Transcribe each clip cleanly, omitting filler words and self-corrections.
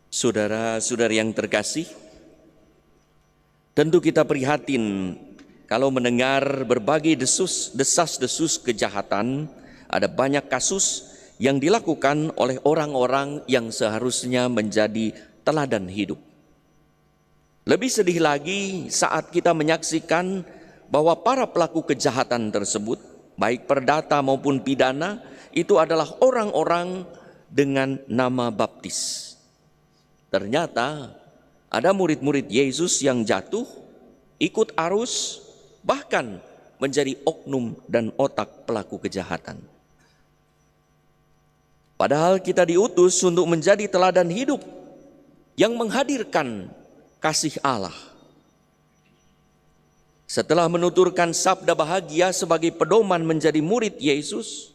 Saudara-saudari yang terkasih, tentu kita prihatin kalau mendengar berbagai desas-desus kejahatan. Ada banyak kasus yang dilakukan oleh orang-orang yang seharusnya menjadi teladan hidup. Lebih sedih lagi saat kita menyaksikan bahwa para pelaku kejahatan tersebut, baik perdata maupun pidana, itu adalah orang-orang dengan nama baptis. Ternyata ada murid-murid Yesus yang jatuh, ikut arus, bahkan menjadi oknum dan otak pelaku kejahatan. Padahal kita diutus untuk menjadi teladan hidup yang menghadirkan kasih Allah. Setelah menuturkan sabda bahagia sebagai pedoman menjadi murid Yesus,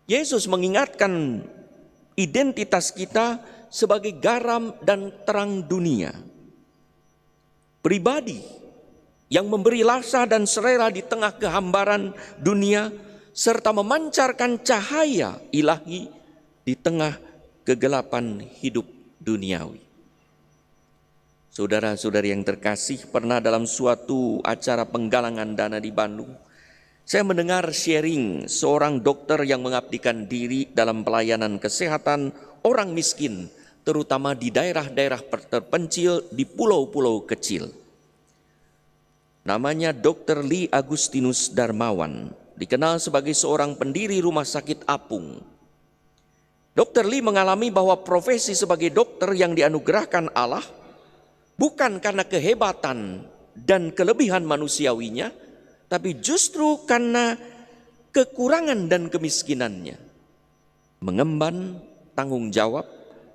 Yesus mengingatkan identitas kita sebagai garam dan terang dunia. Pribadi yang memberi rasa dan selera di tengah kehambaran dunia, serta memancarkan cahaya ilahi di tengah kegelapan hidup duniawi. Saudara-saudari yang terkasih, pernah dalam suatu acara penggalangan dana di Bandung, saya mendengar sharing seorang dokter yang mengabdikan diri dalam pelayanan kesehatan orang miskin, terutama di daerah-daerah terpencil di pulau-pulau kecil. Namanya Dr. Lee Agustinus Darmawan, dikenal sebagai seorang pendiri rumah sakit apung. Dr. Lee mengalami bahwa profesi sebagai dokter yang dianugerahkan Allah bukan karena kehebatan dan kelebihan manusiawinya, tapi justru karena kekurangan dan kemiskinannya. Mengemban tanggung jawab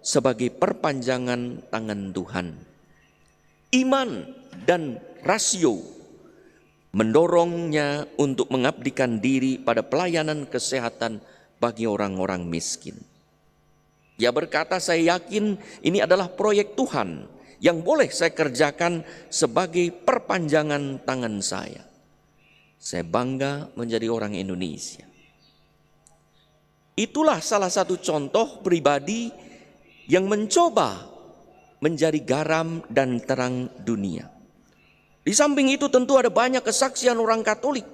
sebagai perpanjangan tangan Tuhan. Iman dan rasio mendorongnya untuk mengabdikan diri pada pelayanan kesehatan bagi orang-orang miskin. Dia berkata, saya yakin ini adalah proyek Tuhan yang boleh saya kerjakan sebagai perpanjangan tangan saya. Saya bangga menjadi orang Indonesia. Itulah salah satu contoh pribadi yang mencoba menjadi garam dan terang dunia. Di samping itu tentu ada banyak kesaksian orang Katolik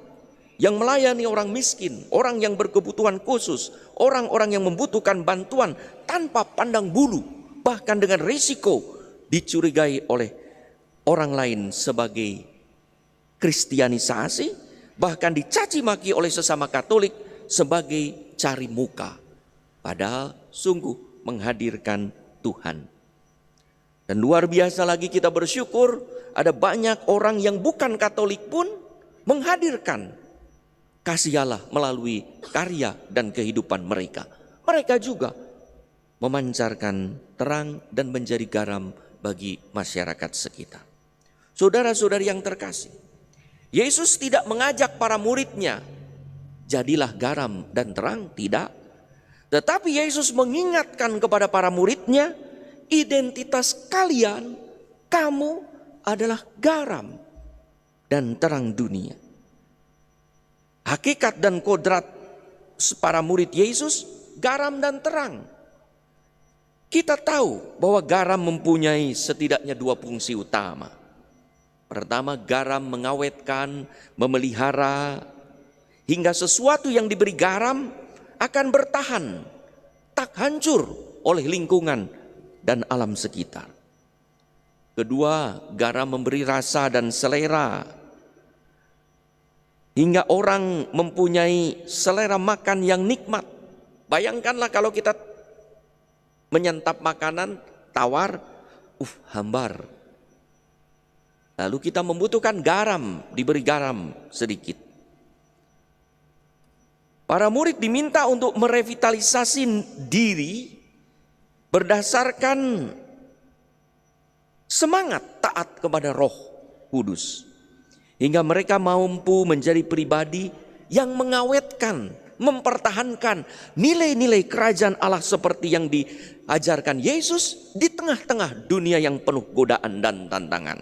yang melayani orang miskin, orang yang berkebutuhan khusus, orang-orang yang membutuhkan bantuan tanpa pandang bulu, bahkan dengan risiko dicurigai oleh orang lain sebagai kristianisasi, bahkan dicaci maki oleh sesama Katolik sebagai cari muka. Padahal sungguh menghadirkan Tuhan. Dan luar biasa lagi kita bersyukur ada banyak orang yang bukan Katolik pun menghadirkan kasih Allah melalui karya dan kehidupan mereka. Mereka juga memancarkan terang dan menjadi garam bagi masyarakat sekitar. Saudara-saudari yang terkasih, Yesus tidak mengajak para muridnya, jadilah garam dan terang, tidak. Tetapi Yesus mengingatkan kepada para muridnya, identitas kalian, kamu adalah garam dan terang dunia. Hakikat dan kodrat para murid Yesus, garam dan terang. Kita tahu bahwa garam mempunyai setidaknya dua fungsi utama. Pertama, garam mengawetkan, memelihara, hingga sesuatu yang diberi garam akan bertahan, tak hancur oleh lingkungan dan alam sekitar. Kedua, garam memberi rasa dan selera, hingga orang mempunyai selera makan yang nikmat. Bayangkanlah kalau kita menyantap makanan tawar, hambar. Lalu kita membutuhkan garam, diberi garam sedikit. Para murid diminta untuk merevitalisasi diri berdasarkan semangat taat kepada Roh Kudus, hingga mereka mampu menjadi pribadi yang mengawetkan, mempertahankan nilai-nilai kerajaan Allah seperti yang diajarkan Yesus di tengah-tengah dunia yang penuh godaan dan tantangan.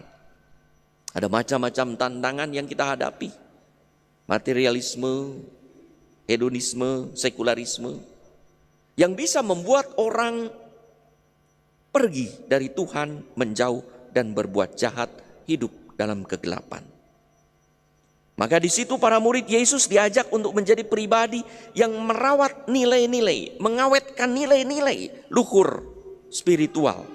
Ada macam-macam tantangan yang kita hadapi. Materialisme, hedonisme, sekularisme, yang bisa membuat orang pergi dari Tuhan, menjauh dan berbuat jahat, hidup dalam kegelapan. Maka di situ para murid Yesus diajak untuk menjadi pribadi yang merawat nilai-nilai, mengawetkan nilai-nilai luhur spiritual.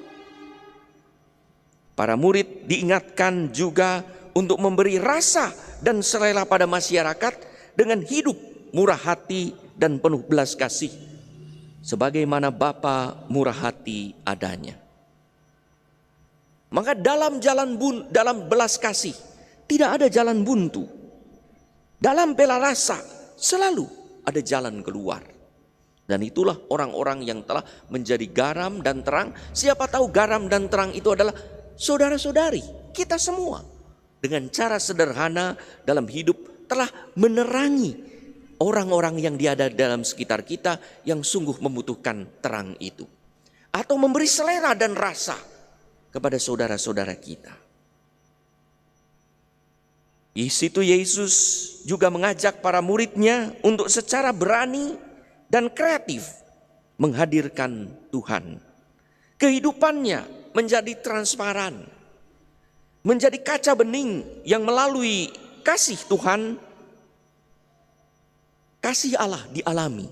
Para murid diingatkan juga untuk memberi rasa dan selera pada masyarakat dengan hidup murah hati dan penuh belas kasih, sebagaimana Bapa murah hati adanya. Maka dalam belas kasih tidak ada jalan buntu. Dalam bela rasa selalu ada jalan keluar. Dan itulah orang-orang yang telah menjadi garam dan terang. Siapa tahu garam dan terang itu adalah saudara-saudari kita semua. Dengan cara sederhana dalam hidup telah menerangi orang-orang yang ada dalam sekitar kita yang sungguh membutuhkan terang itu. Atau memberi selera dan rasa kepada saudara-saudara kita. Di situ Yesus juga mengajak para muridnya untuk secara berani dan kreatif menghadirkan Tuhan. Kehidupannya menjadi transparan, menjadi kaca bening yang melalui kasih Tuhan, kasih Allah dialami.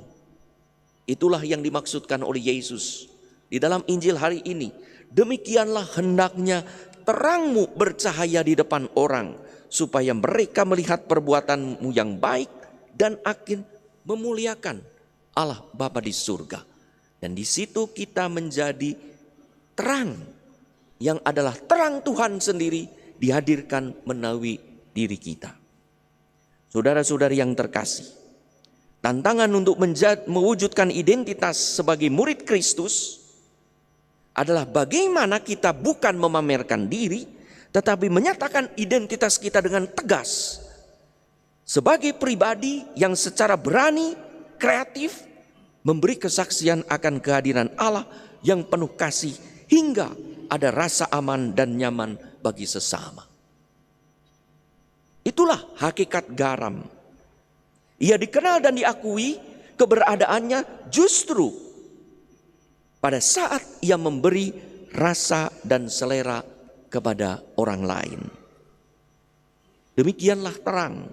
Itulah yang dimaksudkan oleh Yesus di dalam Injil hari ini. Demikianlah hendaknya terangmu bercahaya di depan orang, supaya mereka melihat perbuatanmu yang baik dan akan memuliakan Allah Bapa di surga. Dan di situ kita menjadi terang yang adalah terang Tuhan sendiri dihadirkan menawi diri kita. Saudara-saudari yang terkasih, tantangan untuk mewujudkan identitas sebagai murid Kristus adalah bagaimana kita bukan memamerkan diri, tetapi menyatakan identitas kita dengan tegas sebagai pribadi yang secara berani, kreatif memberi kesaksian akan kehadiran Allah yang penuh kasih hingga ada rasa aman dan nyaman bagi sesama. Itulah hakikat garam. Ia dikenal dan diakui keberadaannya justru pada saat ia memberi rasa dan selera kepada orang lain. Demikianlah terang.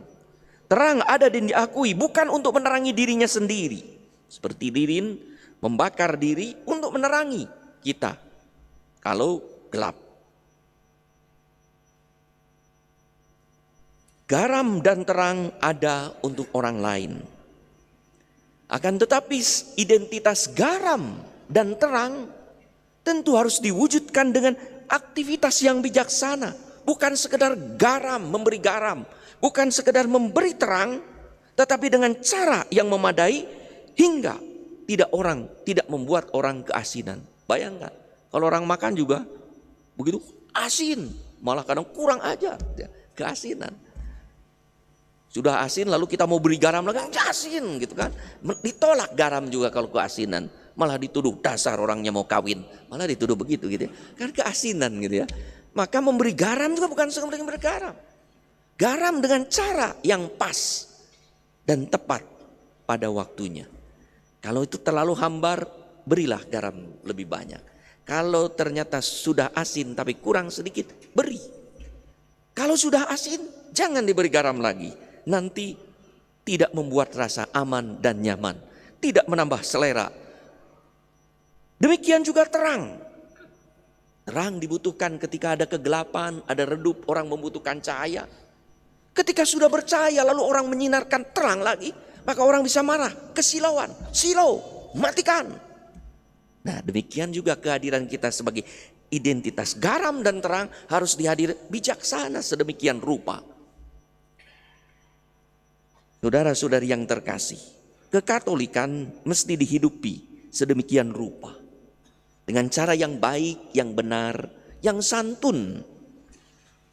Terang ada dan diakui bukan untuk menerangi dirinya sendiri. Seperti lilin membakar diri untuk menerangi kita kalau gelap. Garam dan terang ada untuk orang lain. Akan tetapi identitas garam dan terang tentu harus diwujudkan dengan aktivitas yang bijaksana, bukan sekedar garam, memberi garam, bukan sekedar memberi terang, tetapi dengan cara yang memadai hingga tidak membuat orang keasinan. Bayangkan, kalau orang makan juga begitu asin, malah kadang kurang ajar, keasinan. Sudah asin lalu kita mau beri garam lagi, asin gitu kan. Ditolak garam juga kalau keasinan. Malah dituduh dasar orangnya mau kawin, malah dituduh begitu gitu ya, kan keasinan gitu ya. Maka memberi garam juga bukan sekedar memberi garam. Garam dengan cara yang pas dan tepat pada waktunya. Kalau itu terlalu hambar, berilah garam lebih banyak. Kalau ternyata sudah asin tapi kurang sedikit, beri. Kalau sudah asin, jangan diberi garam lagi. Nanti tidak membuat rasa aman dan nyaman, tidak menambah selera. Demikian juga terang. Terang dibutuhkan ketika ada kegelapan, ada redup, orang membutuhkan cahaya. Ketika sudah bercahaya lalu orang menyinarkan terang lagi, maka orang bisa marah, kesilauan, silau, matikan. Nah, demikian juga kehadiran kita sebagai identitas garam dan terang harus dihadir bijaksana sedemikian rupa. Saudara-saudari yang terkasih, kekatolikan mesti dihidupi sedemikian rupa. Dengan cara yang baik, yang benar, yang santun.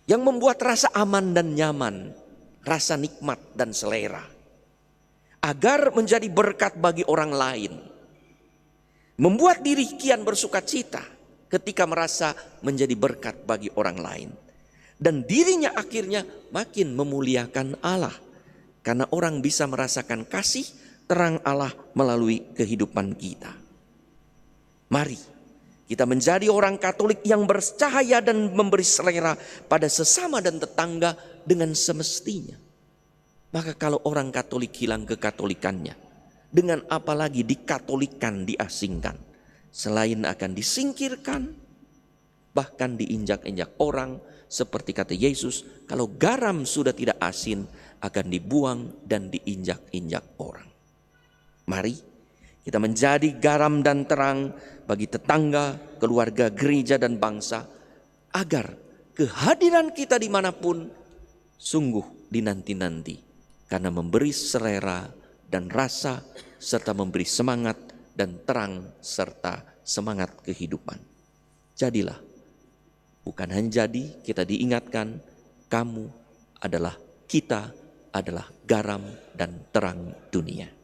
Yang membuat rasa aman dan nyaman, rasa nikmat dan selera. Agar menjadi berkat bagi orang lain. Membuat diri kian bersuka cita ketika merasa menjadi berkat bagi orang lain. Dan dirinya akhirnya makin memuliakan Allah. Karena orang bisa merasakan kasih terang Allah melalui kehidupan kita. Mari Kita menjadi orang Katolik yang bercahaya dan memberi selera pada sesama dan tetangga dengan semestinya. Maka kalau orang Katolik hilang kekatolikannya, dengan apalagi dikatolikan, diasingkan, selain akan disingkirkan, bahkan diinjak-injak orang, seperti kata Yesus, kalau garam sudah tidak asin, akan dibuang dan diinjak-injak orang. Mari kita menjadi garam dan terang bagi tetangga, keluarga, gereja, dan bangsa, agar kehadiran kita dimanapun sungguh dinanti-nanti, karena memberi selera dan rasa, serta memberi semangat dan terang, serta semangat kehidupan. Jadilah, bukan hanya jadi, kita diingatkan, kita adalah garam dan terang dunia.